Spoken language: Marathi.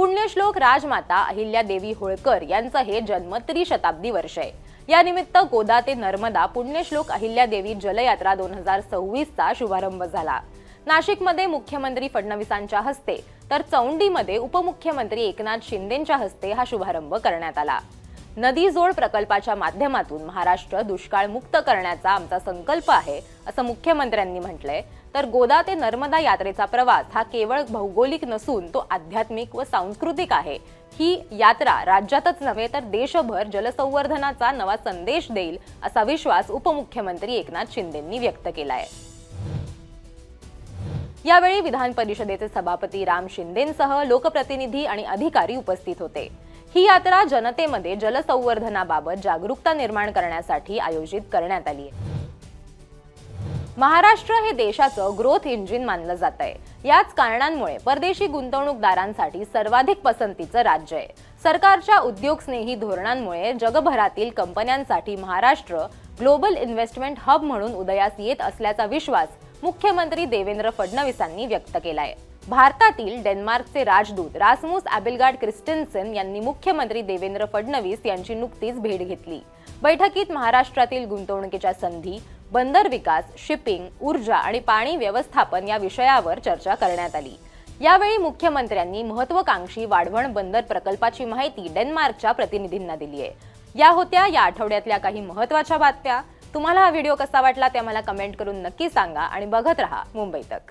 पुण्यश्लोक राजमाता अहिल्यादेवी होळकर यांचं हे जन्म त्रिशताब्दी वर्ष आहे। या निमित्त गोदा ते नर्मदा पुण्यश्लोक अहिल्यादेवी जलयात्रा 2026 चा शुभारंभ झाला। नाशिकमध्ये मुख्यमंत्री फडणवीसांच्या हस्ते तर चौंडीमध्ये उपमुख्यमंत्री एकनाथ शिंदेंच्या हस्ते हा शुभारंभ करण्यात आला। नदी जोड प्रकल्पाच्या माध्यमातून महाराष्ट्र दुष्काळ मुक्त करण्याचा आमचा संकल्प आहे असं मुख्यमंत्र्यांनी म्हटलंय। तर गोदा ते नर्मदा यात्रेचा प्रवास हा केवळ भौगोलिक नसून तो आध्यात्मिक व सांस्कृतिक आहे। ही यात्रा राज्यातच नव्हे तर देशभर जलसंवर्धनाचा नवा संदेश देईल असा विश्वास उपमुख्यमंत्री एकनाथ शिंदेंनी व्यक्त केलाय। यावेळी विधान परिषदेचे सभापती राम शिंदेंसह लोकप्रतिनिधी आणि अधिकारी उपस्थित होते। ही यात्रा जनतेमध्ये जलसंवर्धनाबाबत जागरूकता निर्माण करण्यासाठी आयोजित करण्यात आली आहे। महाराष्ट्र हे देशाचं ग्रोथ इंजिन मानलं जातंय। याच कारणांमुळे परदेशी गुंतवणूकदारांसाठी सर्वाधिक पसंतीचं राज्य आहे। सरकारच्या उद्योगस्नेही धोरणांमुळे जगभरातील कंपन्यांसाठी महाराष्ट्र ग्लोबल इन्व्हेस्टमेंट हब म्हणून उदयास येत असल्याचा विश्वास मुख्यमंत्री देवेंद्र फडणवीसांनी व्यक्त केलाय। भारतातील डेन्मार्कचे राजदूत रासमुस ॲबेलगार्ड क्रिस्टेन्सेन यांनी मुख्यमंत्री देवेंद्र फडणवीस यांची नुकतीच भेट घेतली। बैठकीत महाराष्ट्रातील गुंतवणुकीच्या संधी, बंदर विकास, शिपिंग, ऊर्जा आणि पाणी व्यवस्थापन या विषयावर चर्चा करण्यात आली। यावेळी मुख्यमंत्र्यांनी महत्त्वाकांक्षी वाढवण बंदर प्रकल्पाची माहिती डेन्मार्कच्या प्रतिनिधींना दिली आहे। या होत्या या आठवड्यातल्या काही महत्त्वाच्या बातम्या। तुम्हाला हा व्हिडिओ कसा वाटला ते आम्हाला कमेंट करून नक्की सांगा आणि बघत रहा मुंबई तक।